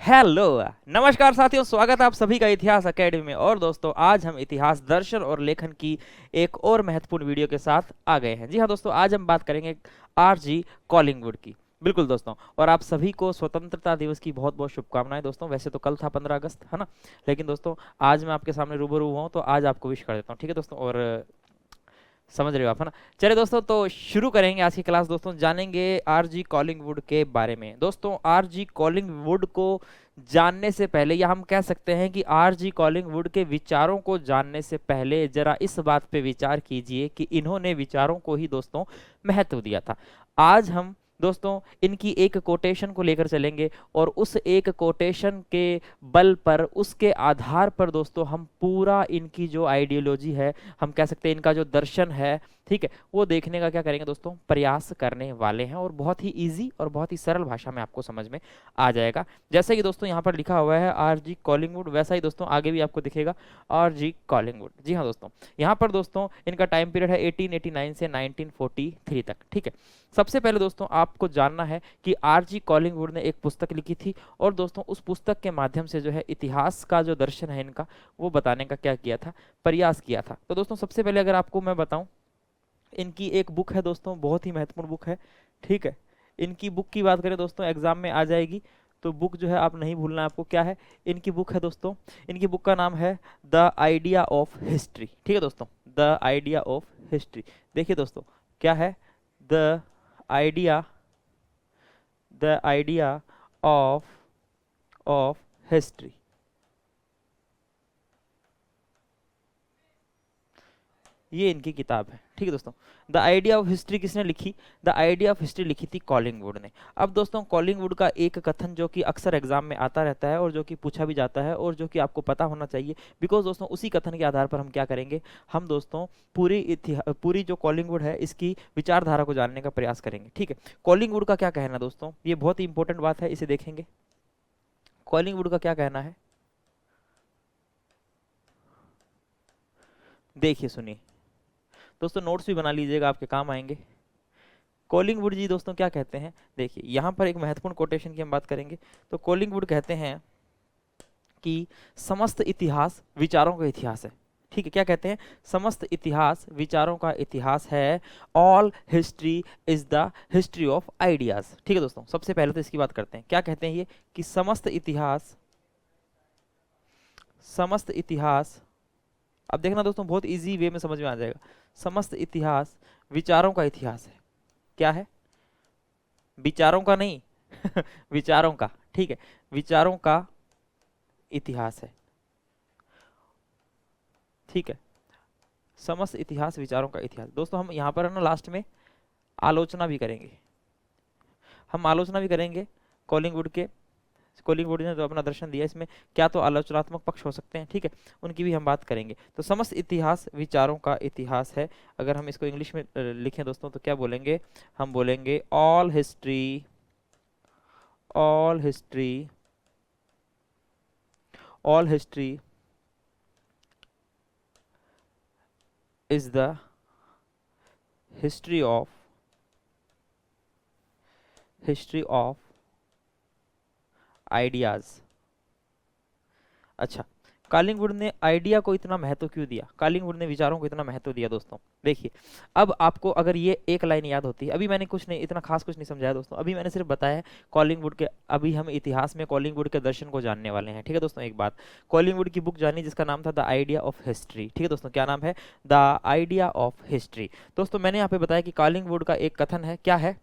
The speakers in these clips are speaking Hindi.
हेलो। नमस्कार साथियों, स्वागत है आप सभी का इतिहास एकेडमी में। और दोस्तों, आज हम इतिहास, दर्शन और लेखन की एक और महत्वपूर्ण वीडियो के साथ आ गए हैं। जी हाँ दोस्तों, आज हम बात करेंगे आरजी कॉलिंगवुड की। बिल्कुल दोस्तों, और आप सभी को स्वतंत्रता दिवस की बहुत बहुत शुभकामनाएं दोस्तों। वैसे तो कल था 15 अगस्त, है ना, लेकिन दोस्तों आज मैं आपके सामने रूबरू हुआ हूं तो आज आपको विश कर देता हूँ। ठीक है दोस्तों, और समझ रहे हो आप, है ना। चलिए दोस्तों, तो शुरू करेंगे आज की क्लास। दोस्तों जानेंगे आरजी कॉलिंगवुड के बारे में। दोस्तों आरजी कॉलिंगवुड को जानने से पहले, या हम कह सकते हैं कि आरजी कॉलिंगवुड के विचारों को जानने से पहले जरा इस बात पे विचार कीजिए कि इन्होंने विचारों को ही दोस्तों महत्व दिया था। आज हम दोस्तों इनकी एक कोटेशन को लेकर चलेंगे और उस एक कोटेशन के बल पर, उसके आधार पर दोस्तों हम पूरा इनकी जो आइडियोलॉजी है, हम कह सकते हैं इनका जो दर्शन है, ठीक है, वो देखने का क्या करेंगे दोस्तों, प्रयास करने वाले हैं। और बहुत ही इजी और बहुत ही सरल भाषा में आपको समझ में आ जाएगा। जैसे कि दोस्तों यहाँ पर लिखा हुआ है आरजी कॉलिंगवुड, वैसा ही दोस्तों आगे भी आपको दिखेगा आरजी कॉलिंगवुड। जी हाँ दोस्तों, यहाँ पर दोस्तों इनका टाइम पीरियड है 1889 से 1943 तक। ठीक है, सबसे पहले दोस्तों आपको जानना है कि आरजी कॉलिंगवुड ने एक पुस्तक लिखी थी, और दोस्तों उस पुस्तक के माध्यम से जो है इतिहास का जो दर्शन है इनका, वो बताने का क्या किया था, प्रयास किया था। तो दोस्तों सबसे पहले अगर आपको मैं बताऊं, इनकी एक बुक है दोस्तों, बहुत ही महत्वपूर्ण बुक है। ठीक है, इनकी बुक की बात करें दोस्तों, एग्जाम में आ जाएगी, तो बुक जो है आप नहीं भूलना आपको। क्या है इनकी बुक है दोस्तों, इनकी बुक का नाम है द आइडिया ऑफ हिस्ट्री। ठीक है दोस्तों, द आइडिया ऑफ हिस्ट्री। देखिए दोस्तों, क्या है, the idea, the idea of of history. ये इनकी किताब है। ठीक है दोस्तों, द आइडिया ऑफ हिस्ट्री किसने लिखी, द आइडिया ऑफ हिस्ट्री लिखी थी कॉलिंगवुड ने। अब दोस्तों कॉलिंगवुड का एक कथन जो कि अक्सर एग्जाम में आता रहता है और जो कि पूछा भी जाता है और जो कि आपको पता होना चाहिए, बिकॉज दोस्तों उसी कथन के आधार पर हम क्या करेंगे, हम दोस्तों पूरी जो कॉलिंगवुड है इसकी विचारधारा को जानने का प्रयास करेंगे। ठीक है, कॉलिंगवुड का क्या कहना है दोस्तों, ये बहुत ही इंपॉर्टेंट बात है, इसे देखेंगे। कॉलिंगवुड का क्या कहना है, देखिए सुनिए दोस्तों, नोट्स भी बना लीजिएगा, आपके काम आएंगे। कॉलिंगवुड जी दोस्तों क्या कहते हैं, देखिए यहाँ पर एक महत्वपूर्ण कोटेशन की हम बात करेंगे। तो कॉलिंगवुड कहते हैं कि समस्त इतिहास विचारों का इतिहास है। ठीक है, क्या कहते हैं, समस्त इतिहास विचारों का इतिहास है। All history is the history of ideas. ठीक है दोस्तों, सबसे पहले तो इसकी बात करते हैं। क्या कहते हैं ये, कि समस्त इतिहास, समस्त इतिहास, अब देखना दोस्तों बहुत इजी वे में समझ में आ जाएगा। समस्त इतिहास विचारों का इतिहास है। क्या है, विचारों का नहीं विचारों का। ठीक है, विचारों का इतिहास है। ठीक है, समस्त इतिहास विचारों का इतिहास। दोस्तों हम यहाँ पर है ना लास्ट में आलोचना भी करेंगे, हम आलोचना भी करेंगे कॉलिंगवुड के। कॉलिंगवुड ने जो अपना दर्शन दिया, इसमें क्या तो आलोचनात्मक पक्ष हो सकते हैं, ठीक है, उनकी भी हम बात करेंगे। तो समस्त इतिहास विचारों का इतिहास है। अगर हम इसको इंग्लिश में लिखें दोस्तों तो क्या बोलेंगे, हम बोलेंगे all history, all history, all history is the history of, history of ideas. अच्छा, कॉलिंगवुड ने आइडिया को इतना महत्व क्यों दिया, कॉलिंगवुड ने विचारों को इतना महत्व दिया दोस्तों, देखिए। अब आपको अगर ये एक लाइन याद होती है, अभी मैंने कुछ नहीं, इतना खास कुछ नहीं समझाया दोस्तों, अभी मैंने सिर्फ बताया है कॉलिंगवुड के। अभी हम इतिहास में कॉलिंगवुड के दर्शन को जानने वाले हैं। ठीक है दोस्तों, एक बात, कॉलिंगवुड की बुक जानी जिसका नाम था द आइडिया ऑफ हिस्ट्री। ठीक है दोस्तों, क्या नाम है, द आइडिया ऑफ हिस्ट्री। दोस्तों मैंने यहाँ पे बताया कि कॉलिंगवुड का एक कथन है, क्या है,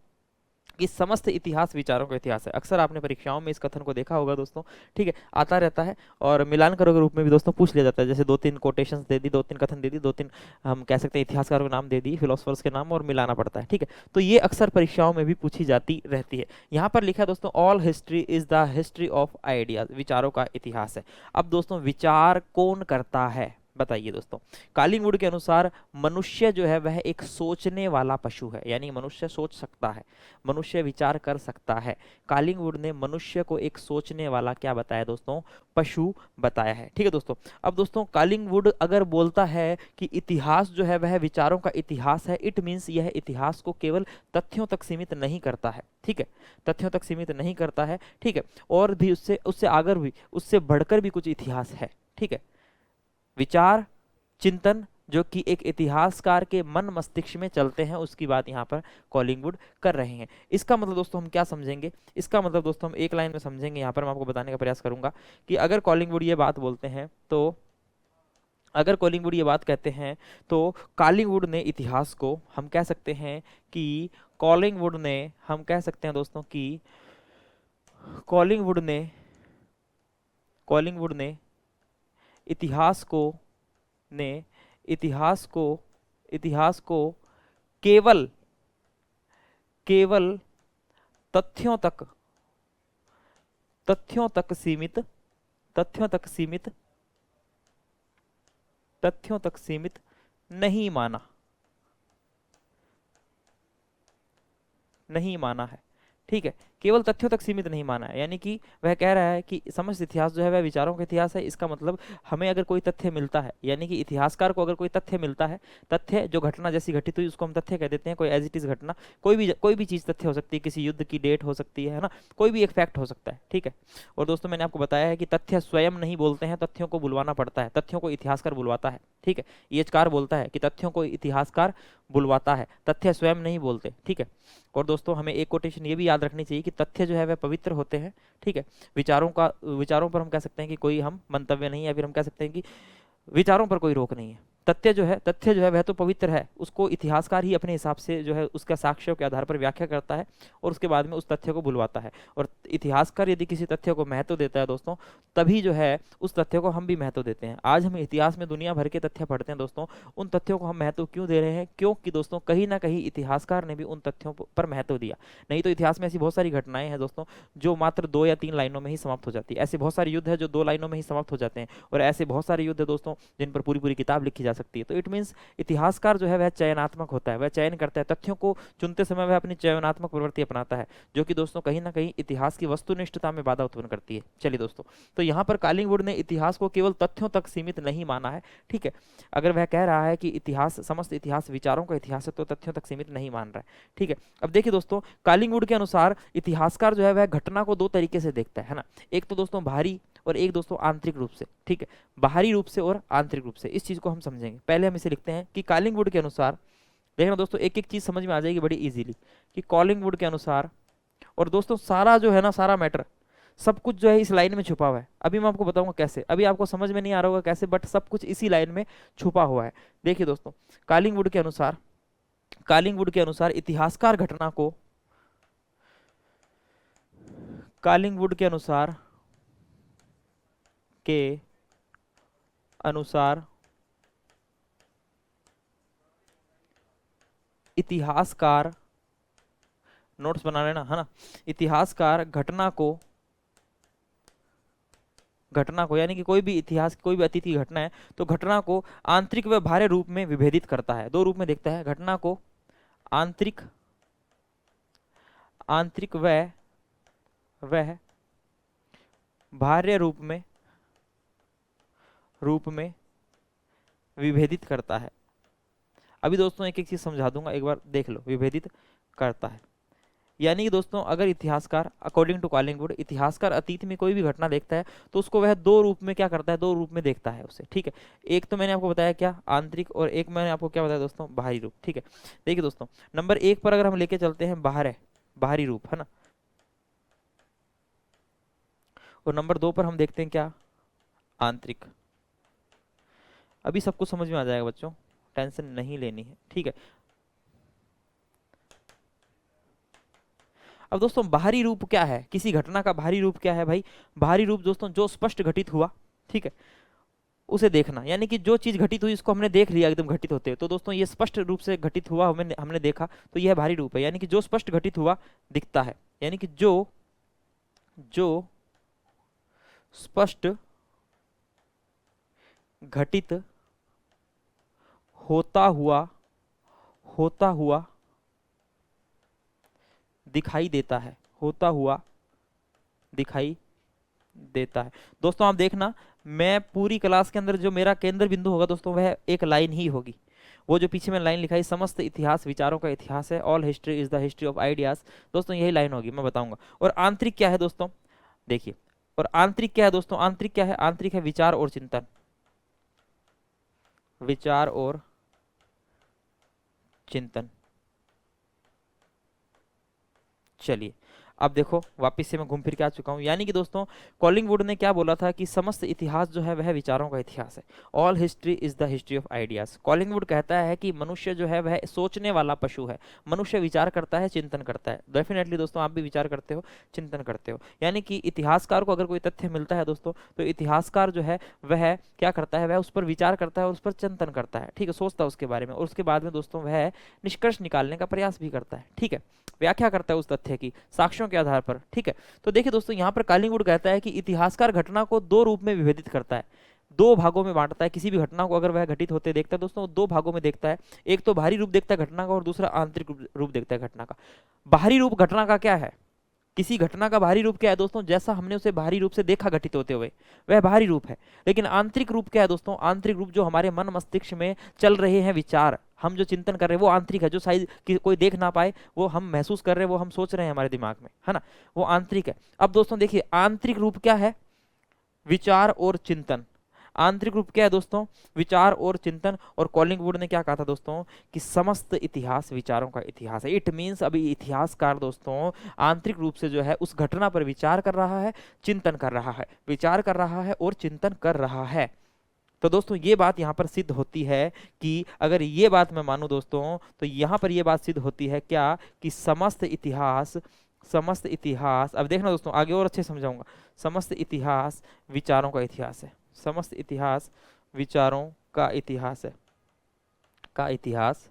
कि समस्त इतिहास विचारों का इतिहास है। अक्सर आपने परीक्षाओं में इस कथन को देखा होगा दोस्तों, ठीक है, आता रहता है। और मिलान करो के रूप में भी दोस्तों पूछ लिया जाता है, जैसे दो तीन कोटेशंस दे दी, दो तीन कथन दे दी, दो तीन हम कह सकते हैं इतिहासकारों के नाम दे दी, फिलोसफर्स के नाम, और मिलाना पड़ता है। ठीक है, तो ये अक्सर परीक्षाओं में भी पूछी जाती रहती है। यहाँ पर लिखा है दोस्तों, all history is the history of ideas, विचारों का इतिहास है। अब दोस्तों विचार कौन करता है, बताइए दोस्तों। कालिंगवुड के अनुसार मनुष्य जो है वह एक सोचने वाला पशु है, यानी मनुष्य सोच सकता है, मनुष्य विचार कर सकता है। कालिंगवुड ने मनुष्य को एक सोचने वाला क्या बताया दोस्तों, पशु बताया है। ठीक है दोस्तों। अब दोस्तों कालिंगवुड अगर बोलता है कि इतिहास जो है वह विचारों का इतिहास है, इट मीन्स यह इतिहास को केवल तथ्यों तक सीमित नहीं करता है। ठीक है, तथ्यों तक सीमित नहीं करता है। ठीक है, और भी उससे उससे आगे भी, उससे बढ़कर भी कुछ इतिहास है। ठीक है, विचार, चिंतन जो कि एक इतिहासकार के मन मस्तिष्क में चलते हैं, उसकी बात यहाँ पर कॉलिंगवुड कर रहे हैं। इसका मतलब दोस्तों हम क्या समझेंगे, इसका मतलब दोस्तों हम एक लाइन में समझेंगे। यहाँ पर मैं आपको बताने का प्रयास करूंगा कि अगर कॉलिंगवुड ये बात बोलते हैं तो, अगर कॉलिंगवुड ये बात कहते हैं तो कॉलिंगवुड ने इतिहास को, हम कह सकते हैं कि कॉलिंगवुड ने, हम कह सकते हैं दोस्तों कि कॉलिंगवुड ने, कॉलिंगवुड ने इतिहास को, ने इतिहास को, इतिहास को केवल, केवल तथ्यों तक, तथ्यों तक सीमित, तथ्यों तक सीमित, तथ्यों तक सीमित नहीं माना, नहीं माना है। ठीक है, केवल तथ्यों तक सीमित नहीं माना है, यानी कि वह कह रहा है कि समस्त इतिहास जो है वह विचारों का इतिहास है। इसका मतलब हमें अगर कोई तथ्य मिलता है, यानी कि इतिहासकार को अगर कोई तथ्य मिलता है, तथ्य जो घटना जैसी घटित हुई उसको हम तथ्य कह देते हैं। कोई एज इट इज घटना, कोई भी चीज तथ्य हो सकती है, किसी युद्ध की डेट हो सकती है ना, कोई भी एक फैक्ट हो सकता है। ठीक है, और दोस्तों मैंने आपको बताया है कि तथ्य स्वयं नहीं बोलते हैं, तथ्यों को बुलवाना पड़ता है, तथ्यों को इतिहासकार बुलवाता है। ठीक है, ईएचकार बोलता है कि तथ्यों को इतिहासकार बुलवाता है, तथ्य स्वयं नहीं बोलते। ठीक है, और दोस्तों हमें एक कोटेशन ये भी याद रखनी चाहिए कि तथ्य जो है वह पवित्र होते हैं। ठीक है, विचारों का, विचारों पर हम कह सकते हैं कि कोई हम मंतव्य नहीं है, या फिर हम कह सकते हैं कि विचारों पर कोई रोक नहीं है। तथ्य जो है, तथ्य जो है वह तो पवित्र है, उसको इतिहासकार ही अपने हिसाब से जो है उसका साक्ष्यों के आधार पर व्याख्या करता है और उसके बाद में उस तथ्य को बुलवाता है। और इतिहासकार यदि किसी तथ्य को महत्व देता है दोस्तों, तभी जो है उस तथ्य को हम भी महत्व देते हैं। आज हम इतिहास में दुनिया भर के तथ्य पढ़ते हैं दोस्तों, उन तथ्यों को हम महत्व क्यों दे रहे हैं, क्योंकि दोस्तों कहीं ना कहीं इतिहासकार ने भी उन तथ्यों पर महत्व दिया। नहीं तो इतिहास में ऐसी बहुत सारी घटनाएं हैं दोस्तों जो मात्र 2 या 3 लाइनों में ही समाप्त हो जाती है। ऐसे बहुत सारे युद्ध है जो 2 लाइनों में ही समाप्त हो जाते हैं, और ऐसे बहुत सारे युद्ध है दोस्तों जिन पर पूरी पूरी किताब लिखी जा सकती है। तो इट मीन्स इतिहासकार जो है वह चयनात्मक होता है, वह चयन करता है तथ्यों को चुनते समय, वह अपनी चयनात्मक प्रवृत्ति अपनाता है, जो कि दोस्तों कहीं ना कहीं इतिहास की वस्तुनिष्ठता में बाधा उत्पन्न करती है। चलिए दोस्तों, तो यहाँ पर कॉलिंगवुड ने इतिहास को केवल तथ्यों तक सीमित नहीं माना है। ठीक है, अगर वह कह रहा है कि इतिहास, समस्त इतिहास विचारों का इतिहास है, तो तथ्यों तक सीमित नहीं मान रहा है। ठीक है, अब देखिए दोस्तों, कॉलिंगवुड के अनुसार इतिहासकार जो है वह घटना को 2 तरीके से देखता है ना, एक तो दोस्तों बाहरी और एक दोस्तों आंतरिक रूप से। ठीक है, बाहरी रूप से और आंतरिक रूप से, इस चीज को हम समझेंगे। पहले हम इसे लिखते हैं कि कॉलिंगवुड के अनुसार, देखना दोस्तों एक एक चीज समझ में आ जाएगी बड़ी इजीली, कि कॉलिंगवुड के अनुसार, और दोस्तों सारा जो है ना, सारा मैटर, सब कुछ जो है इस लाइन में छुपा हुआ है। अभी मैं आपको बताऊंगा कैसे, अभी आपको समझ में नहीं आ रहा होगा कैसे, बट सब कुछ इसी लाइन में छुपा हुआ है। देखिए दोस्तों, कॉलिंगवुड के अनुसार, कॉलिंगवुड के अनुसार इतिहासकार घटना को, कॉलिंगवुड के अनुसार, के अनुसार इतिहासकार, नोट्स बना लेना है ना, इतिहासकार घटना को, घटना को यानी कि कोई भी इतिहास, कोई भी अतीत की घटना है तो घटना को आंतरिक व बाह्य रूप में विभेदित करता है। 2 रूप में देखता है घटना को, आंतरिक, आंतरिक वह बाह्य रूप में, रूप में विभेदित करता है। अभी दोस्तों एक एक चीज समझा दूंगा, एक बार देख लो, विभेदित करता है। यानी कि दोस्तों अगर इतिहासकार, अकॉर्डिंग टू कॉलिंगवुड, इतिहासकार अतीत में कोई भी घटना देखता है तो उसको वह 2 रूप में क्या करता है, 2 रूप में देखता है उसे। ठीक है, एक तो मैंने आपको बताया क्या, आंतरिक, और एक मैंने आपको क्या बताया दोस्तों, बाहरी रूप। ठीक है, देखिए दोस्तों नंबर 1 पर अगर हम लेके चलते हैं बाहर है, बाहरी रूप है ना, और नंबर 2 पर हम देखते हैं क्या, आंतरिक। अभी सब कुछ समझ में आ जाएगा बच्चों, टेंशन नहीं लेनी है। ठीक है, अब दोस्तों बाहरी रूप क्या है, किसी घटना का बाहरी रूप क्या है भाई, बाहरी रूप दोस्तों जो स्पष्ट घटित हुआ, ठीक है, उसे देखना। यानी कि जो चीज घटित हुई उसको हमने देख लिया एकदम घटित होते हुए, तो दोस्तों ये स्पष्ट रूप से घटित हुआ, हमने हमने देखा, तो यह बाहरी रूप है। यानी कि जो स्पष्ट घटित हुआ दिखता है, यानी कि जो, जो स्पष्ट घटित होता हुआ होता हुआ दिखाई देता है, होता हुआ दिखाई देता है। दोस्तों आप देखना, मैं पूरी क्लास के अंदर जो मेरा केंद्र बिंदु होगा दोस्तों वह एक लाइन ही होगी। वो जो पीछे में लाइन लिखा है, समस्त इतिहास विचारों का इतिहास है, all history is the history of ideas, दोस्तों यही लाइन होगी, मैं बताऊंगा। और आंतरिक क्या है दोस्तों, देखिए, और आंतरिक क्या है दोस्तों, आंतरिक क्या है, आंतरिक है विचार और चिंतन, विचार और चिंतन। चलिए अब देखो वापस से मैं घूम फिर के आ चुका हूं, यानी कि दोस्तों कॉलिंगवुड ने क्या बोला था कि समस्त इतिहास जो है वह विचारों का इतिहास है, all history is the history of ideas. Collingwood कहता है कि मनुष्य जो है वह सोचने वाला पशु है, मनुष्य विचार करता है, चिंतन करता है। डेफिनेटली दोस्तों आप भी विचार करते हो, चिंतन करते हो, यानी कि इतिहासकार को अगर कोई तथ्य मिलता है दोस्तों, तो इतिहासकार जो है वह क्या करता है, वह उस पर विचार करता है और उस पर चिंतन करता है, ठीक है, सोचता है उसके बारे में, और उसके बाद में दोस्तों वह निष्कर्ष निकालने का प्रयास भी करता है, ठीक है, व्याख्या करता है उस तथ्य की साक्ष्यों के आधार पर, ठीक है। तो देखिए दोस्तों यहाँ पर कॉलिंगवुड कहता है कि इतिहासकार घटना को दो रूप में विभेदित करता है, दो भागों में बांटता है। किसी भी घटना को अगर वह घटित होते देखता है दोस्तों, दो भागों में देखता है, एक तो बाहरी रूप देखता है घटना का और दूसरा आंतरिक रूप देखता है घटना का। बाहरी रूप घटना का क्या है, किसी घटना का बाहरी रूप क्या है दोस्तों, जैसा हमने उसे बाहरी रूप से देखा घटित होते हुए, वह बाहरी रूप है। लेकिन आंतरिक रूप क्या है दोस्तों, आंतरिक रूप जो हमारे मन मस्तिष्क में चल रहे हैं विचार, हम जो चिंतन कर रहे हैं वो आंतरिक है, जो शायद कोई देख ना पाए, वो हम महसूस कर रहे हैं, वो हम सोच रहे हैं हमारे दिमाग में, है ना, वो आंतरिक है। अब दोस्तों देखिए आंतरिक रूप क्या है, विचार और चिंतन। आंतरिक रूप क्या है दोस्तों, विचार और चिंतन। और कॉलिंगवुड ने क्या कहा था दोस्तों कि समस्त इतिहास विचारों का इतिहास है। इट मीन्स अभी इतिहासकार दोस्तों आंतरिक रूप से जो है उस घटना पर विचार कर रहा है, चिंतन कर रहा है, विचार कर रहा है और चिंतन कर रहा है। तो दोस्तों ये बात यहाँ पर सिद्ध होती है कि अगर ये बात मैं मानूं दोस्तों, तो यहाँ पर ये बात सिद्ध होती है क्या कि समस्त इतिहास, अब देखना दोस्तों आगे और अच्छे समझाऊंगा, समस्त इतिहास विचारों का इतिहास है, समस्त इतिहास विचारों का इतिहास है, का इतिहास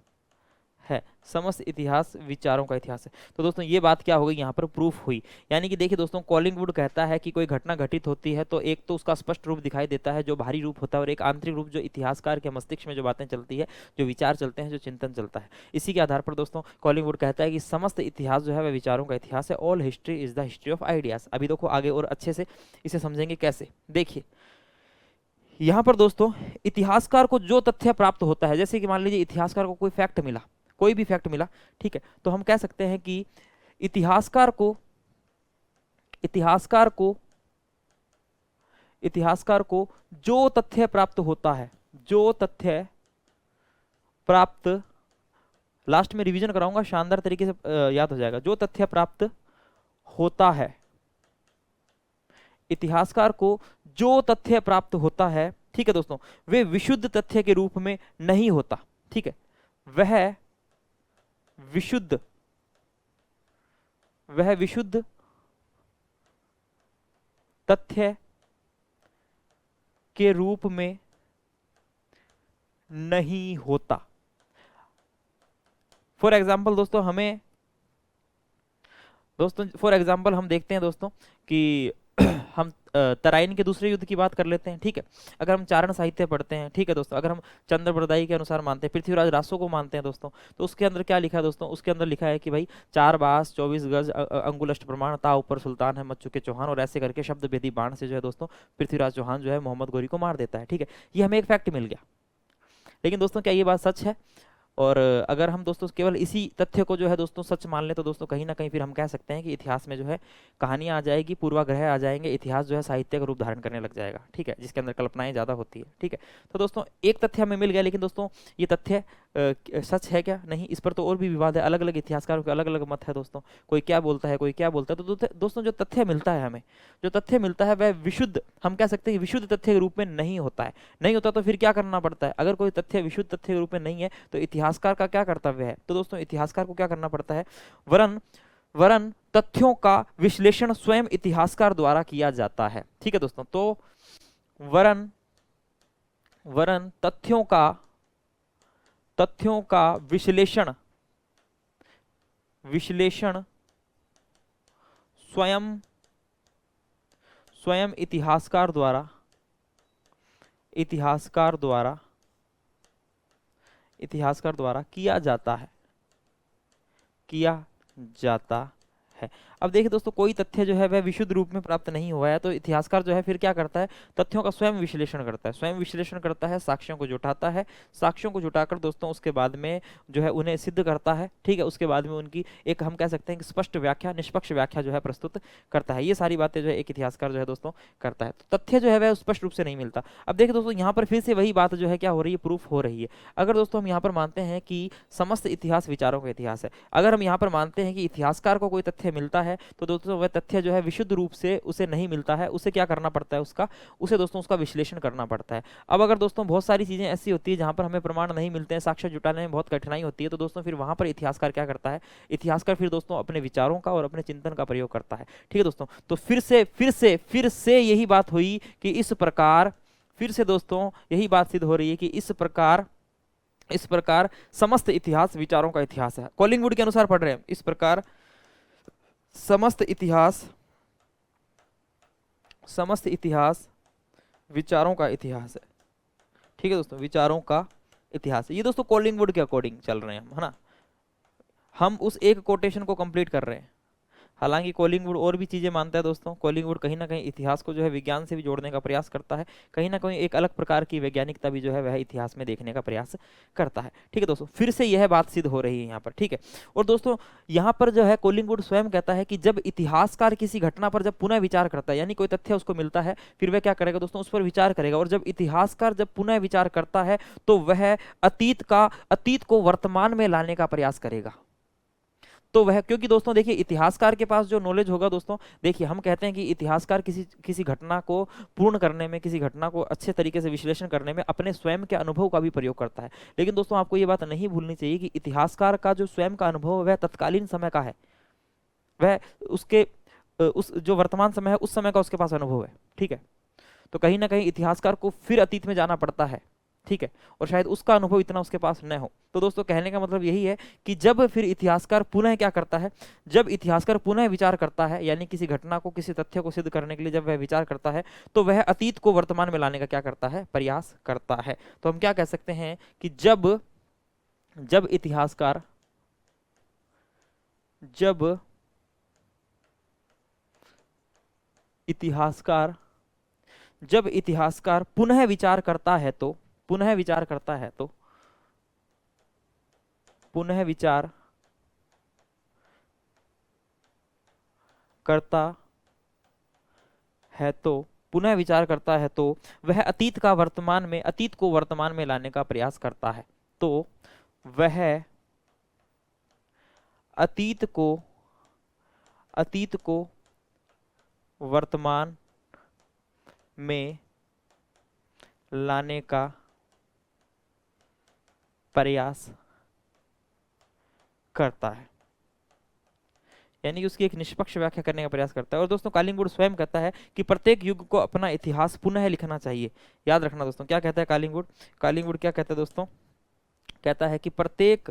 है, समस्त इतिहास विचारों का इतिहास है। तो दोस्तों ये बात क्या हो गई, यहाँ पर प्रूफ हुई। यानी कि देखिए दोस्तों कॉलिंगवुड कहता है कि कोई घटना घटित होती है तो एक तो उसका स्पष्ट रूप दिखाई देता है जो बाहरी रूप होता है, और एक आंतरिक रूप जो इतिहासकार के मस्तिष्क में जो बातें चलती है, जो विचार चलते हैं, जो चिंतन चलता है। इसी के आधार पर दोस्तों कॉलिंगवुड कहता है कि समस्त इतिहास जो है वह विचारों का इतिहास है, all history is the history of ideas. अभी देखो आगे और अच्छे से इसे समझेंगे कैसे, देखिए यहाँ पर दोस्तों इतिहासकार को जो तथ्य प्राप्त होता है, जैसे कि मान लीजिए इतिहासकार को कोई फैक्ट मिला, कोई भी फैक्ट मिला, ठीक है, तो हम कह सकते हैं कि इतिहासकार को इतिहासकार को इतिहासकार को जो तथ्य प्राप्त होता है, जो तथ्य प्राप्त, लास्ट में रिवीजन कराऊंगा शानदार तरीके से याद हो जाएगा, जो तथ्य प्राप्त होता है, इतिहासकार को जो तथ्य प्राप्त होता है, ठीक है दोस्तों, वे विशुद्ध तथ्य के रूप में नहीं होता, ठीक है, वह विशुद्ध तथ्य के रूप में नहीं होता। फॉर एग्जाम्पल दोस्तों फॉर एग्जाम्पल हम देखते हैं दोस्तों कि हम तराइन के दूसरे युद्ध की बात कर लेते हैं, ठीक है। अगर हम चारण साहित्य पढ़ते हैं, ठीक है दोस्तों, अगर हम चंद्रबरदाई के अनुसार मानते हैं, पृथ्वीराज रासो को मानते हैं दोस्तों, तो उसके अंदर क्या लिखा है दोस्तों, उसके अंदर लिखा है कि भाई 4 बास 24 गज अंगुल अष्ट प्रमाण ता ऊपर सुल्तान है मच चुके चौहान, और ऐसे करके शब्द भेदी बाण से जो है दोस्तों पृथ्वीराज चौहान जो है मोहम्मद गोरी को मार देता है, ठीक है। ये हमें एक फैक्ट मिल गया, लेकिन दोस्तों क्या ये बात सच है? और अगर हम दोस्तों केवल इसी तथ्य को जो है दोस्तों सच मान लें, तो दोस्तों कहीं ना कहीं फिर हम कह सकते हैं कि इतिहास में जो है कहानियां आ जाएगी, पूर्वाग्रह आ जाएंगे, इतिहास जो है साहित्य का रूप धारण करने लग जाएगा, ठीक है, जिसके अंदर कल्पनाएं ज़्यादा होती है, ठीक है। तो दोस्तों एक तथ्य हमें मिल गया, लेकिन दोस्तों ये तथ्य सच है क्या, नहीं, इस पर तो और भी विवाद है, अलग अलग इतिहासकारों के अलग अलग मत है दोस्तों, कोई क्या बोलता है, कोई क्या बोलता है। तो दोस्तों जो तथ्य मिलता है हमें, जो तथ्य मिलता है वह विशुद्ध, हम कह सकते हैं विशुद्ध तथ्य के रूप में नहीं होता है। नहीं होता तो फिर क्या करना पड़ता है, अगर कोई तथ्य विशुद्ध तथ्य के रूप में नहीं है तो इतिहासकार का क्या कर्तव्य है? तो दोस्तों इतिहासकार को क्या करना पड़ता है, वरन तथ्यों का विश्लेषण स्वयं इतिहासकार द्वारा किया जाता है, ठीक है दोस्तों। तो वरन तथ्यों का विश्लेषण स्वयं इतिहासकार द्वारा इतिहासकार द्वारा किया जाता है, किया जाता है। अब देखिए दोस्तों, कोई तथ्य जो है वह विशुद्ध रूप में प्राप्त नहीं हुआ है, तो इतिहासकार जो है फिर क्या करता है, तथ्यों का स्वयं विश्लेषण करता है, स्वयं विश्लेषण करता है, साक्ष्यों को जुटाता है, साक्ष्यों को जुटाकर दोस्तों उसके बाद में जो है उन्हें सिद्ध करता है, ठीक है। उसके बाद में उनकी एक हम कह सकते हैं कि स्पष्ट व्याख्या, निष्पक्ष व्याख्या जो है प्रस्तुत करता है। ये सारी बातें जो है एक इतिहासकार जो है दोस्तों करता है। तो तथ्य जो है वह स्पष्ट रूप से नहीं मिलता। अब देखिए दोस्तों, यहाँ पर फिर से वही बात जो है क्या हो रही है, प्रूफ हो रही है। अगर दोस्तों हम यहाँ पर मानते हैं कि समस्त इतिहास विचारों का इतिहास है, अगर हम यहाँ पर मानते हैं कि इतिहासकार को कोई तथ्य मिलता है, तो दोस्तों वह तथ्य जो है विशुद्ध रूप से उसे नहीं मिलता है, उसे क्या करना पड़ता है, उसे दोस्तों उसका विश्लेषण करना पड़ता है। अब अगर दोस्तों बहुत सारी चीजें ऐसी होती है जहां पर हमें प्रमाण नहीं मिलते हैं, साक्ष्य जुटाने में बहुत कठिनाई होती है, तो दोस्तों फिर वहां पर इतिहासकार क्या करता है, इतिहासकार फिर दोस्तों अपने विचारों का और अपने चिंतन का प्रयोग करता है, ठीक है दोस्तों। तो फिर से यही बात हुई कि इस प्रकार, फिर से दोस्तों यही बात सिद्ध हो रही है कि इस प्रकार समस्त इतिहास विचारों का इतिहास है। कॉलिंगवुड के अनुसार पढ़ रहे हैं, इस प्रकार समस्त इतिहास विचारों का इतिहास है, ठीक है दोस्तों, विचारों का इतिहास है। ये दोस्तों कॉलिंगवुड के अकॉर्डिंग चल रहे हैं हम, है ना। हम उस एक कोटेशन को कंप्लीट कर रहे हैं। हालांकि कॉलिंगवुड और भी चीजें मानता है दोस्तों। कॉलिंगवुड कहीं ना कहीं इतिहास को जो है विज्ञान से भी जोड़ने का प्रयास करता है, कहीं ना कहीं एक अलग प्रकार की वैज्ञानिकता भी जो है वह इतिहास में देखने का प्रयास करता है, ठीक है दोस्तों। फिर से यह बात सिद्ध हो रही है यहाँ पर, ठीक है। और दोस्तों यहाँ पर जो है कॉलिंगवुड स्वयं कहता है कि जब इतिहासकार किसी घटना पर जब पुनः विचार करता है, यानी कोई तथ्य उसको मिलता है, फिर वह क्या करेगा दोस्तों, उस पर विचार करेगा। और जब इतिहासकार जब पुनः विचार करता है तो वह अतीत को वर्तमान में लाने का प्रयास करेगा। तो वह, क्योंकि दोस्तों देखिए इतिहासकार के पास जो नॉलेज होगा दोस्तों, देखिए हम कहते हैं कि इतिहासकार किसी घटना को पूर्ण करने में, किसी घटना को अच्छे तरीके से विश्लेषण करने में अपने स्वयं के अनुभव का भी प्रयोग करता है। लेकिन दोस्तों आपको ये बात नहीं भूलनी चाहिए कि इतिहासकार का जो स्वयं का अनुभव वह तत्कालीन समय का है, वह उस जो वर्तमान समय है उस समय का उसके पास अनुभव है, ठीक है। तो कहीं ना कहीं इतिहासकार को फिर अतीत में जाना पड़ता है, ठीक है, और शायद उसका अनुभव इतना उसके पास न हो। तो दोस्तों कहने का मतलब यही है कि जब फिर इतिहासकार पुनः क्या करता है, जब इतिहासकार पुनः विचार करता है, यानी किसी घटना को, किसी तथ्य को सिद्ध करने के लिए जब वह विचार करता है, तो वह अतीत को वर्तमान में लाने का क्या करता है, प्रयास करता है। तो हम क्या कह सकते हैं कि जब इतिहासकार पुनः विचार करता है तो पुनः विचार करता है तो वह अतीत को वर्तमान में लाने का प्रयास करता है। तो वह अतीत को वर्तमान में लाने का प्रयास करता है, यानी कि उसकी एक निष्पक्ष व्याख्या करने का प्रयास करता है। और दोस्तों कॉलिंगवुड स्वयं कहता है कि प्रत्येक युग को अपना इतिहास पुनः लिखना चाहिए। याद रखना दोस्तों, क्या कहता है कॉलिंगवुड क्या कहता है दोस्तों, कहता है कि प्रत्येक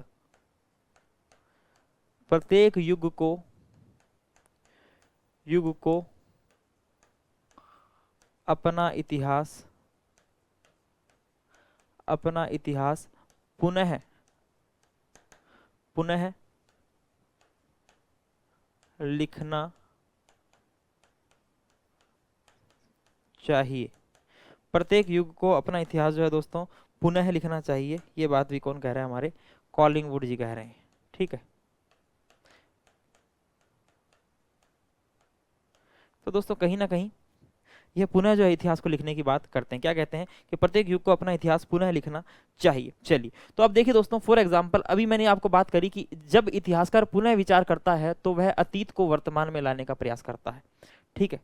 युग को अपना इतिहास पुनः लिखना चाहिए। प्रत्येक युग को अपना इतिहास जो है दोस्तों पुनः लिखना चाहिए। ये बात भी कौन कह रहा है, हमारे कॉलिंगवुड जी कह रहे हैं, ठीक है। तो दोस्तों कहीं ना कहीं यह पुनः जो है इतिहास को लिखने की बात करते हैं। क्या कहते हैं कि प्रत्येक युग को अपना इतिहास पुनः लिखना चाहिए। चलिए, तो अब देखिए दोस्तों, फॉर एग्जांपल अभी मैंने आपको बात करी कि जब इतिहासकार पुनः विचार करता है तो वह अतीत को वर्तमान में लाने का प्रयास करता है, ठीक है।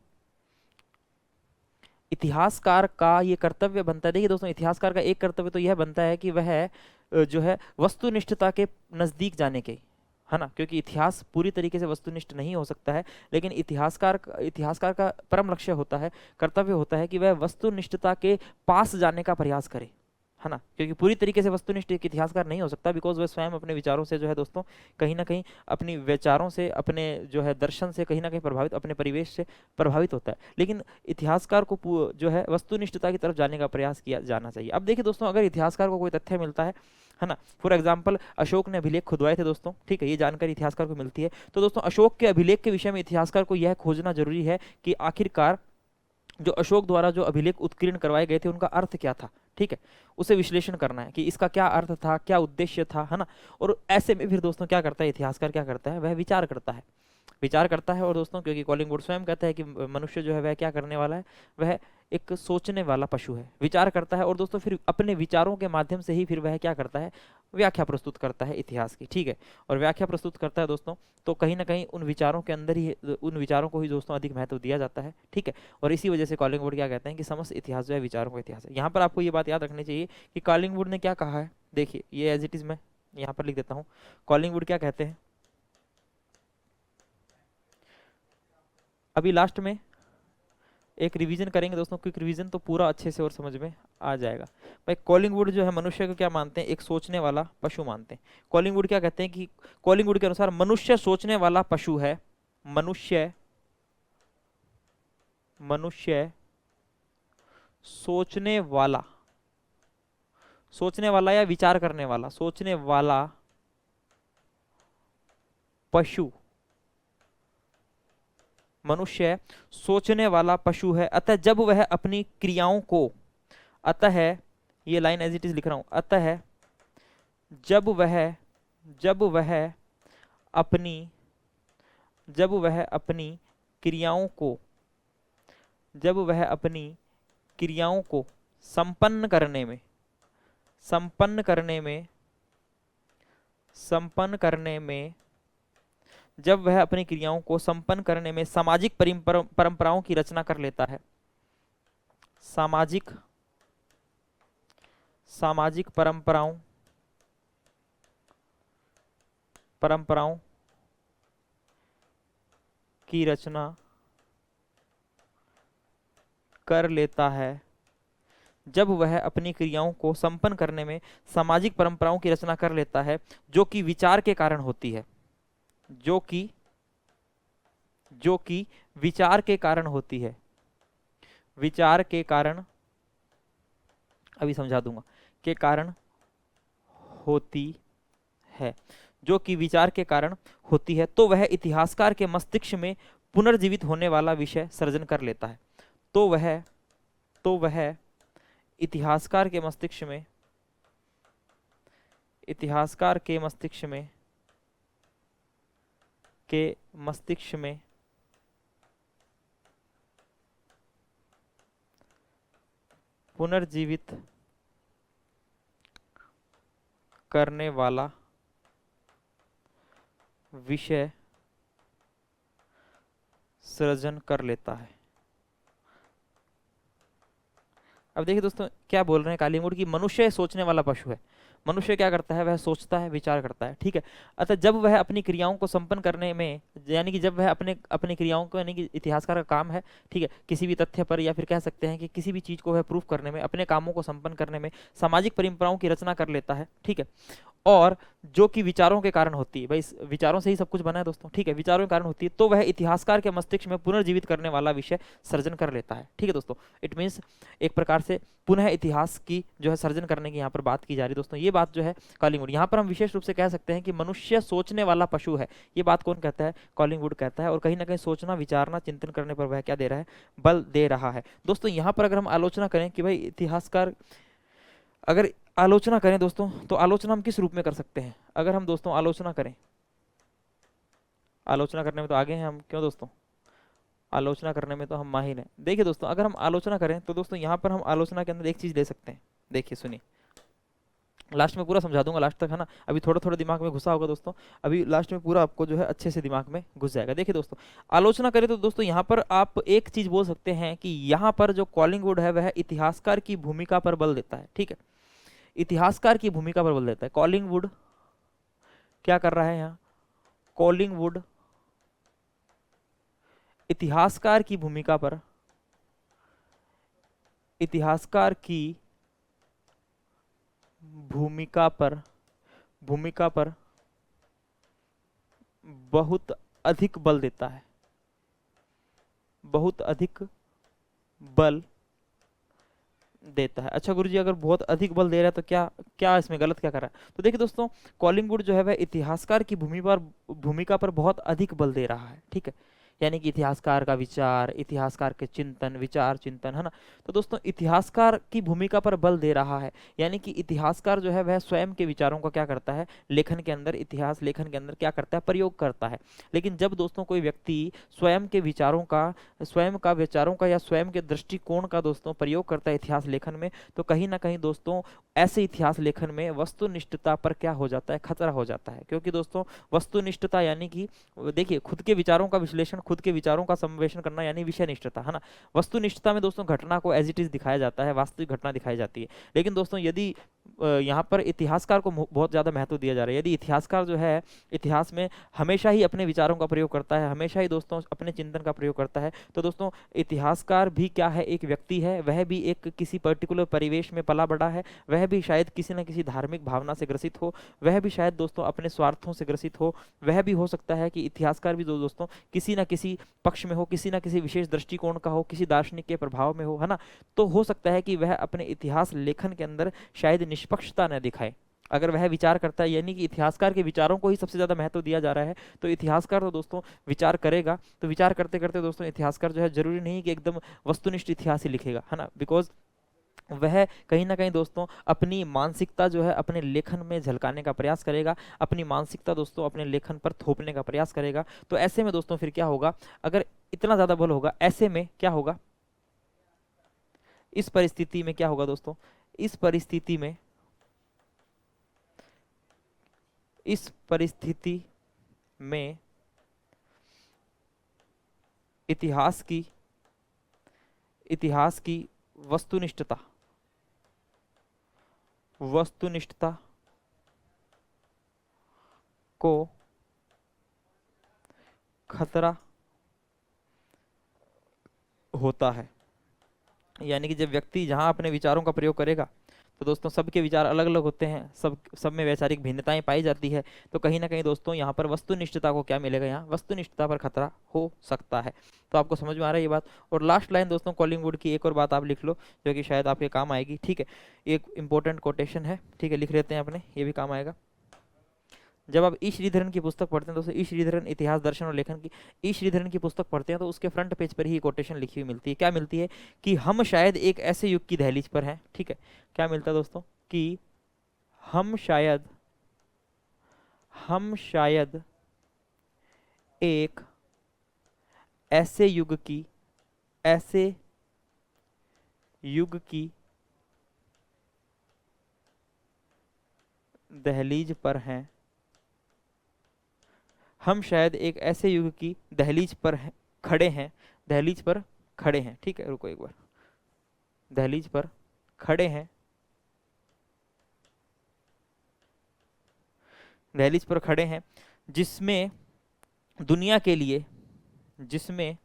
इतिहासकार का ये कर्तव्य बनता है, देखिए दोस्तों इतिहासकार का एक कर्तव्य तो यह बनता है कि वह जो है वस्तुनिष्ठता के नजदीक जाने के, है ना, क्योंकि इतिहास पूरी तरीके से वस्तुनिष्ठ नहीं हो सकता है, लेकिन इतिहासकार का परम लक्ष्य होता है, कर्तव्य होता है कि वह वस्तुनिष्ठता के पास जाने का प्रयास करे, है ना, क्योंकि पूरी तरीके से वस्तुनिष्ठ एक इतिहासकार नहीं हो सकता, बिकॉज वह स्वयं अपने विचारों से जो है दोस्तों कहीं ना कहीं अपनी विचारों से, अपने जो है दर्शन से कहीं ना कहीं प्रभावित, अपने परिवेश से प्रभावित होता है। लेकिन इतिहासकार को जो है वस्तुनिष्ठता की तरफ जाने का प्रयास किया जाना चाहिए। अब देखिए दोस्तों, अगर इतिहासकार को कोई तथ्य मिलता है, है ना। फॉर एग्जाम्पल अशोक ने अभिलेख खुदवाए थे दोस्तों, ठीक है, ये जानकारी इतिहासकार को मिलती है। तो दोस्तों अशोक के अभिलेख के विषय में इतिहासकार को यह खोजना जरूरी है कि आखिरकार जो अशोक द्वारा जो अभिलेख उत्कीर्ण करवाए गए थे उनका अर्थ क्या था, ठीक है, उसे विश्लेषण करना है कि इसका क्या अर्थ था, क्या उद्देश्य था, है ना। और ऐसे में फिर दोस्तों क्या करता है इतिहासकार, क्या करता है, वह विचार करता है, विचार करता है। और दोस्तों क्योंकि कॉलिंग स्वयं कहता है कि मनुष्य जो है वह क्या करने वाला है, वह एक सोचने वाला पशु है, विचार करता है। और दोस्तों फिर अपने विचारों के माध्यम से ही फिर वह क्या करता है, व्याख्या प्रस्तुत करता है इतिहास की, ठीक है। और व्याख्या प्रस्तुत करता है दोस्तों, तो कहीं ना कहीं उन विचारों के अंदर ही, उन विचारों को ही दोस्तों अधिक महत्व दिया जाता है, ठीक है। और इसी वजह से कॉलिंग क्या कहते हैं कि समस्त इतिहास जो है विचारों का इतिहास है। यहाँ पर आपको ये बात याद रखनी चाहिए कि कॉलिंग ने क्या कहा है, देखिए ये एज इट इज मैं यहाँ पर लिख देता हूँ। कॉलिंग क्या कहते हैं, अभी लास्ट में एक रिवीजन करेंगे दोस्तों, क्विक रिवीजन, तो पूरा अच्छे से और समझ में आ जाएगा। भाई कॉलिंग जो है मनुष्य को क्या मानते हैं, एक सोचने वाला पशु मानते हैं। कॉलिंग क्या कहते हैं कि कॉलिंग के अनुसार मनुष्य सोचने वाला पशु है, मनुष्य मनुष्य सोचने वाला, सोचने वाला या विचार करने वाला, सोचने वाला पशु, मनुष्य सोचने वाला पशु है। अतः जब वह अपनी क्रियाओं को, अतः ये लाइन एज इट इज लिख रहा हूं, अतः जब वह अपनी जब वह अपनी क्रियाओं को जब वह अपनी क्रियाओं को संपन्न करने में संपन्न करने में संपन्न करने में जब वह अपनी क्रियाओं को संपन्न करने में सामाजिक परंपराओं की रचना कर लेता है, सामाजिक सामाजिक परंपराओं परंपराओं की रचना कर लेता है, जब वह अपनी क्रियाओं को संपन्न करने में सामाजिक परंपराओं की रचना कर लेता है, जो कि विचार के कारण होती है, जो कि विचार के कारण होती है, विचार के कारण, अभी समझा दूंगा, के कारण होती है, जो कि विचार के कारण होती है, तो वह इतिहासकार के मस्तिष्क में पुनर्जीवित होने वाला विषय सृजन कर लेता है। तो वह इतिहासकार के मस्तिष्क में पुनर्जीवित करने वाला विषय सृजन कर लेता है। अब देखिए दोस्तों क्या बोल रहे हैं कालीमुड की, मनुष्य सोचने वाला पशु है, मनुष्य क्या करता है, वह सोचता है, विचार करता है, ठीक है। अतः जब वह अपनी क्रियाओं को संपन्न करने में, यानी कि जब वह अपनी क्रियाओं को, यानी कि इतिहासकार का काम है, ठीक है, किसी भी तथ्य पर या फिर कह सकते हैं कि किसी भी चीज को वह प्रूफ करने में, अपने कामों को संपन्न करने में सामाजिक परंपराओं की रचना कर लेता है, ठीक है, और जो कि विचारों के कारण होती है, भाई विचारों से ही सब कुछ बना है दोस्तों, ठीक है, विचारों के कारण होती है, तो वह इतिहासकार के मस्तिष्क में पुनर्जीवित करने वाला विषय सृजन कर लेता है, ठीक है दोस्तों। इट मीन्स एक प्रकार से पुनः इतिहास की जो है सृजन करने की यहाँ पर बात की जा रही है दोस्तों। ये बात जो है कॉलिंग यहाँ पर हम विशेष रूप से कह सकते हैं कि मनुष्य सोचने वाला पशु है, ये बात कौन कहता है, कॉलिंग कहता है। और कहीं ना कहीं सोचना, विचारना, चिंतन करने पर वह क्या दे रहा है, बल दे रहा है दोस्तों। यहाँ पर अगर हम आलोचना करें कि भाई इतिहासकार, अगर आलोचना करें दोस्तों, तो आलोचना हम किस रूप में कर सकते हैं, अगर हम दोस्तों आलोचना करें, आलोचना करने में तो आगे हैं हम, क्यों दोस्तों, आलोचना करने में तो हम माहिर हैं। देखिए दोस्तों अगर हम आलोचना करें तो दोस्तों यहाँ पर हम आलोचना के अंदर एक चीज ले सकते हैं, देखिए सुनिए, लास्ट में पूरा समझा दूंगा लास्ट तक, है ना, अभी थोड़ा थोड़ा दिमाग में घुसा होगा दोस्तों, अभी लास्ट में पूरा आपको जो है अच्छे से दिमाग में घुस जाएगा। देखिए दोस्तों आलोचना करें तो दोस्तों यहाँ पर आप एक चीज बोल सकते हैं कि यहाँ पर जो कॉलिंग है वह इतिहासकार की भूमिका पर बल देता है, ठीक है, इतिहासकार की भूमिका पर बल देता है। कॉलिंग क्या कर रहा है यहाँ, कॉलिंग इतिहासकार की भूमिका पर, इतिहासकार की भूमिका पर बहुत अधिक बल देता है, बहुत अधिक बल देता है। अच्छा गुरुजी, अगर बहुत अधिक बल दे रहा है तो क्या क्या इसमें गलत क्या कर रहा है? तो देखिए दोस्तों, कॉलिंगवुड जो है वह इतिहासकार की भूमिका पर बहुत अधिक बल दे रहा है, ठीक है। यानी कि इतिहासकार का विचार, इतिहासकार के चिंतन, विचार चिंतन, है ना। तो दोस्तों इतिहासकार की भूमिका पर बल दे रहा है, यानी कि इतिहासकार जो है वह स्वयं के विचारों का क्या करता है, लेखन के अंदर, इतिहास लेखन के अंदर क्या करता है, प्रयोग करता है। लेकिन जब दोस्तों कोई व्यक्ति स्वयं का विचारों का या स्वयं के दृष्टिकोण का दोस्तों प्रयोग करता है इतिहास लेखन में, तो कहीं ना कहीं दोस्तों ऐसे इतिहास लेखन में वस्तुनिष्ठता पर क्या हो जाता है, खतरा हो जाता है। क्योंकि दोस्तों वस्तुनिष्ठता यानी कि देखिए, खुद के विचारों का विश्लेषण, खुद के विचारों का समावेशन करना यानी विषय निष्ठता, है ना। वस्तुनिष्ठता में दोस्तों घटना को एज इट इज दिखाया जाता है, वास्तविक घटना दिखाई जाती है। लेकिन दोस्तों यदि यहाँ पर इतिहासकार को बहुत ज्यादा महत्व दिया जा रहा है, यदि इतिहासकार जो है इतिहास में हमेशा ही अपने विचारों का प्रयोग करता है, हमेशा ही दोस्तों अपने चिंतन का प्रयोग करता है, तो दोस्तों इतिहासकार भी क्या है, एक व्यक्ति है, वह भी एक किसी पर्टिकुलर परिवेश में पला बड़ा है, वह भी शायद किसी न किसी धार्मिक भावना से ग्रसित हो, वह भी शायद दोस्तों अपने स्वार्थों से ग्रसित हो, वह भी हो सकता है कि इतिहासकार भी दोस्तों किसी न किसी पक्ष में हो, किसी न किसी विशेष दृष्टिकोण का हो, किसी दार्शनिक के प्रभाव में हो, है ना। तो हो सकता है कि वह अपने इतिहास लेखन के अंदर शायद निष्पक्षता न दिखाए। अगर वह विचार करता है, यानी कि इतिहासकार के विचारों को ही सबसे ज्यादा महत्व दिया जा रहा है, तो इतिहासकार तो दोस्तों विचार करेगा, तो विचार करते करते दोस्तों इतिहासकार जो है जरूरी नहीं कि एकदम वस्तुनिष्ठ इतिहास ही लिखेगा, है ना। बिकॉज वह कहीं ना कहीं दोस्तों अपनी मानसिकता जो है अपने लेखन में झलकाने का प्रयास करेगा, अपनी मानसिकता दोस्तों अपने लेखन पर थोपने का प्रयास करेगा। तो ऐसे में दोस्तों फिर क्या होगा, अगर इतना ज्यादा बल होगा, ऐसे में क्या होगा, इस परिस्थिति में क्या होगा दोस्तों, इस परिस्थिति में इस परिस्थिति में इतिहास की वस्तुनिष्ठता को खतरा होता है। यानी कि जब व्यक्ति जहां अपने विचारों का प्रयोग करेगा, तो दोस्तों सबके विचार अलग अलग होते हैं, सब में वैचारिक भिन्नताएं पाई जाती है, तो कहीं ना कहीं दोस्तों यहाँ पर वस्तुनिष्ठता को क्या मिलेगा, यहाँ वस्तुनिष्ठता पर खतरा हो सकता है। तो आपको समझ में आ रहा है ये बात। और लास्ट लाइन दोस्तों कॉलिंगवुड की एक और बात आप लिख लो, जो कि शायद आपके काम आएगी, ठीक है। एक इंपॉर्टेंट कोटेशन है, ठीक है, लिख लेते हैं अपने, ये भी काम आएगा। जब आप ई श्रीधरन की पुस्तक पढ़ते हैं दोस्तों, ई श्रीधरन इतिहास दर्शन और लेखन की, ई श्रीधरन की पुस्तक पढ़ते हैं, तो उसके फ्रंट पेज पर ही कोटेशन लिखी हुई मिलती है। क्या मिलती है, कि हम शायद एक ऐसे युग की दहलीज पर हैं, ठीक है। क्या मिलता है दोस्तों, कि हम शायद एक ऐसे युग की दहलीज पर हैं, हम शायद एक ऐसे युग की खड़े हैं, दहलीज पर खड़े हैं, ठीक है। रुको एक बार, दहलीज पर खड़े हैं, दहलीज पर खड़े हैं, जिसमें दुनिया के लिए जिसमें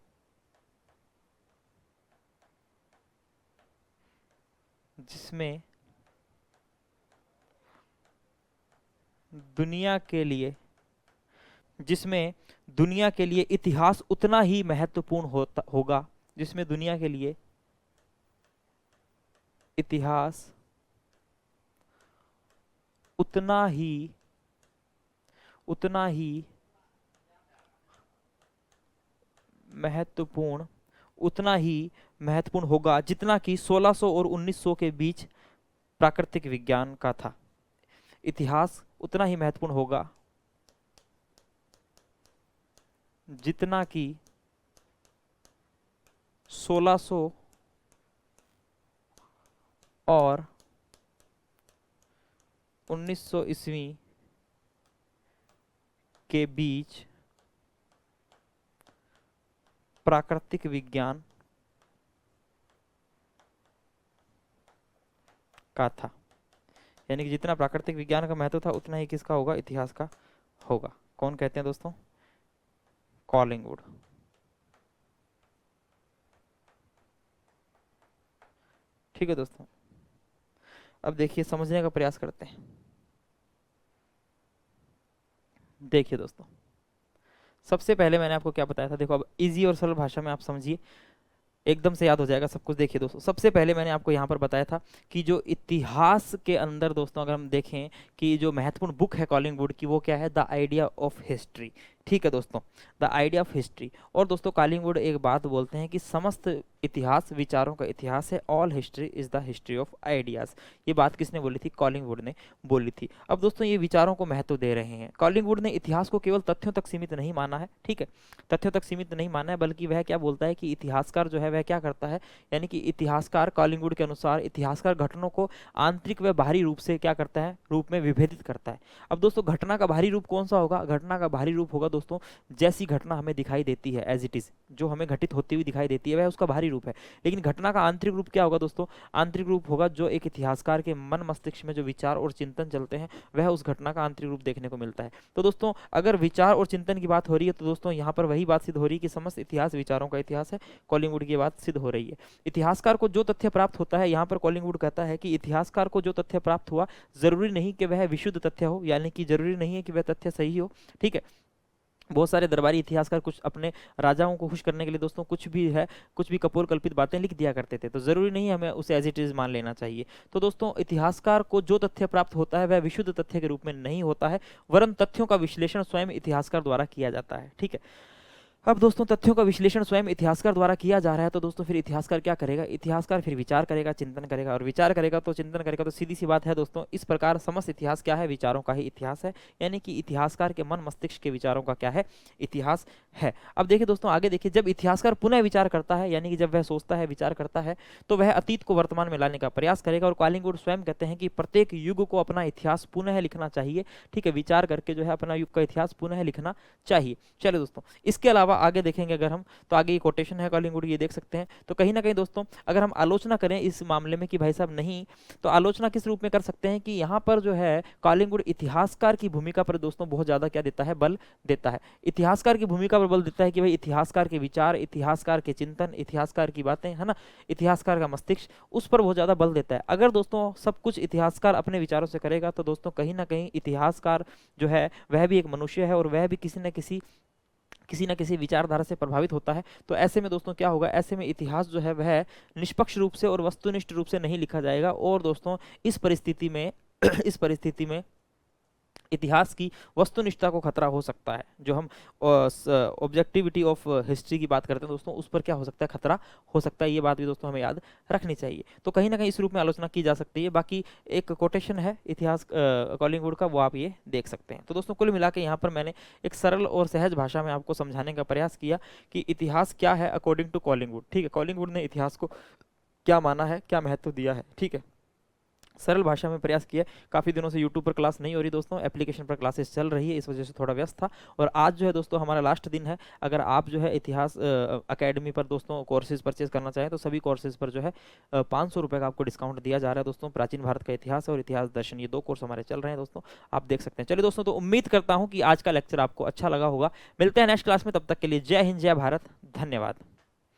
दुनिया के लिए जिसमें दुनिया के लिए इतिहास उतना ही महत्वपूर्ण होगा, जिसमें दुनिया के लिए इतिहास उतना ही महत्वपूर्ण होगा जितना कि 1600 और 1900 के बीच प्राकृतिक विज्ञान का था। इतिहास उतना ही महत्वपूर्ण होगा जितना कि 1600 और 1900 ईस्वी के बीच प्राकृतिक विज्ञान का था। यानी कि जितना प्राकृतिक विज्ञान का महत्व था, उतना ही किसका होगा, इतिहास का होगा। कौन कहते हैं दोस्तों, कॉलिंगवुड। ठीक है दोस्तों, अब देखिए समझने का प्रयास करते हैं। देखिए दोस्तों, सबसे पहले मैंने आपको क्या बताया था, देखो अब इजी और सरल भाषा में आप समझिए। एकदम से याद हो जाएगा सब कुछ। देखिए दोस्तों, सबसे पहले मैंने आपको यहाँ पर बताया था कि जो इतिहास के अंदर दोस्तों अगर हम देखें कि जो महत्वपूर्ण बुक है कॉलिंगवुड की, वो क्या है, द आइडिया ऑफ हिस्ट्री। ठीक है दोस्तों, द आइडिया ऑफ हिस्ट्री। और दोस्तों कॉलिंगवुड एक बात बोलते हैं कि समस्त इतिहास विचारों का इतिहास है, all history is the history of ideas. ये बात किसने बोली थी? कॉलिंगवुड ने बोली थी। अब दोस्तों ये विचारों को महत्व दे रहे हैं। कॉलिंगवुड ने इतिहास को केवल तथ्यों तक सीमित नहीं माना है, ठीक है, तथ्यों तक सीमित नहीं माना है, बल्कि वह क्या बोलता है कि इतिहासकार जो है वह क्या करता है, यानी कि इतिहासकार कॉलिंगवुड के अनुसार इतिहासकार घटनाओं को आंतरिक व बाहरी रूप से क्या करता है, रूप में विभेदित करता है। अब दोस्तों घटना का बाहरी रूप कौन सा होगा? घटना का बाहरी रूप होगा दोस्तों जैसी घटना हमें दिखाई देती है, एज इट इज, जो हमें घटित होती हुई दिखाई देती है वह उसका बाहरी रूप है। लेकिन घटना का आंतरिक रूप क्या होगा दोस्तों? आंतरिक रूप होगा जो एक इतिहासकार के मन मस्तिष्क में जो विचार और चिंतन चलते हैं, वह उस घटना का आंतरिक रूप देखने को मिलता है। तो दोस्तों अगर विचार और चिंतन की बात हो रही है तो दोस्तों यहाँ पर वही बात सिद्ध हो रही है कि समस्त इतिहास विचारों का इतिहास है। कॉलिंगवुड की बात सिद्ध हो रही है। इतिहासकार को जो तथ्य प्राप्त होता है, यहाँ पर कॉलिंगवुड कहता है कि इतिहासकार को जो तथ्य प्राप्त हुआ जरूरी नहीं कि वह विशुद्ध तथ्य हो, यानी कि जरूरी नहीं है कि वह तथ्य सही हो। ठीक है, बहुत सारे दरबारी इतिहासकार कुछ अपने राजाओं को खुश करने के लिए दोस्तों कुछ भी है, कुछ भी कपोल कल्पित बातें लिख दिया करते थे, तो जरूरी नहीं हमें उसे एज इट इज मान लेना चाहिए। तो दोस्तों इतिहासकार को जो तथ्य प्राप्त होता है वह विशुद्ध तथ्य के रूप में नहीं होता है, वरन तथ्यों का विश्लेषण स्वयं इतिहासकार द्वारा किया जाता है। ठीक है, अब दोस्तों तथ्यों का विश्लेषण स्वयं इतिहासकार द्वारा किया जा रहा है, तो दोस्तों फिर इतिहासकार क्या करेगा? इतिहासकार फिर विचार करेगा, चिंतन करेगा, और विचार करेगा तो चिंतन करेगा, तो सीधी सी बात है दोस्तों, इस प्रकार समस्त इतिहास क्या है? विचारों का ही इतिहास है, यानी कि इतिहासकार के मन मस्तिष्क के विचारों का क्या है? इतिहास है। अब देखिए दोस्तों आगे देखिए, जब इतिहासकार पुनः विचार करता है, यानी कि जब वह सोचता है, विचार करता है, तो वह अतीत को वर्तमान में लाने का प्रयास करेगा। और कॉलिंगवुड स्वयं कहते हैं कि प्रत्येक युग को अपना इतिहास पुनः लिखना चाहिए। ठीक है, विचार करके जो है अपना युग का इतिहास पुनः लिखना चाहिए। चलिए दोस्तों, इसके अलावा आगे देखेंगे अगर हम, तो आगे ये कोटेशन है कॉलिंगवुड, ये देख सकते हैं। तो कहीं ना कहीं दोस्तों अगर हम आलोचना करें इस मामले में कि भाई साहब नहीं, तो आलोचना किस रूप में कर सकते हैं कि यहाँ पर जो है कॉलिंगवुड इतिहासकार की भूमिका पर दोस्तों बहुत ज्यादा क्या देता है? बल देता है। इतिहासकार की भूमिका पर बल देता है कि भाई इतिहासकार के विचार, इतिहासकार के चिंतन, इतिहासकार की बातें, है ना, इतिहासकार का मस्तिष्क, उस पर बहुत ज्यादा बल देता है। अगर दोस्तों सब कुछ इतिहासकार अपने विचारों से करेगा तो दोस्तों कहीं ना कहीं इतिहासकार जो है वह भी एक मनुष्य है, और वह भी किसी न किसी विचारधारा से प्रभावित होता है। तो ऐसे में दोस्तों क्या होगा? ऐसे में इतिहास जो है वह निष्पक्ष रूप से और वस्तुनिष्ठ रूप से नहीं लिखा जाएगा, और दोस्तों इस परिस्थिति में इस परिस्थिति में इतिहास की वस्तुनिष्ठता को खतरा हो सकता है। जो हम ऑब्जेक्टिविटी ऑफ हिस्ट्री की बात करते हैं दोस्तों, उस पर क्या हो सकता है? खतरा हो सकता है। ये बात भी दोस्तों हमें याद रखनी चाहिए। तो कहीं ना कहीं इस रूप में आलोचना की जा सकती है। बाकी एक कोटेशन है इतिहास कॉलिंगवुड का, वो आप ये देख सकते हैं। तो दोस्तों कुल मिला के यहाँ पर मैंने एक सरल और सहज भाषा में आपको समझाने का प्रयास किया कि इतिहास क्या है अकॉर्डिंग टू कॉलिंगवुड। ठीक है, कॉलिंगवुड ने इतिहास को क्या माना है, क्या महत्व दिया है। ठीक है, सरल भाषा में प्रयास किया। काफ़ी दिनों से यूट्यूब पर क्लास नहीं हो रही दोस्तों, एप्लीकेशन पर क्लासेस चल रही है, इस वजह से थोड़ा व्यस्त था। और आज जो है दोस्तों हमारा लास्ट दिन है। अगर आप जो है इतिहास अकेडमी पर दोस्तों कोर्सेज परचेज करना चाहें तो सभी कोर्सेज पर जो है 500 रुपये का आपको डिस्काउंट दिया जा रहा है दोस्तों। प्राचीन भारत का इतिहास और इतिहास दर्शन, ये 2 कोर्स हमारे चल रहे हैं दोस्तों, आप देख सकते हैं। चलिए दोस्तों, तो उम्मीद करता हूँ कि आज का लेक्चर आपको अच्छा लगा होगा। मिलते हैं नेक्स्ट क्लास में, तब तक के लिए जय हिंद, जय भारत, धन्यवाद।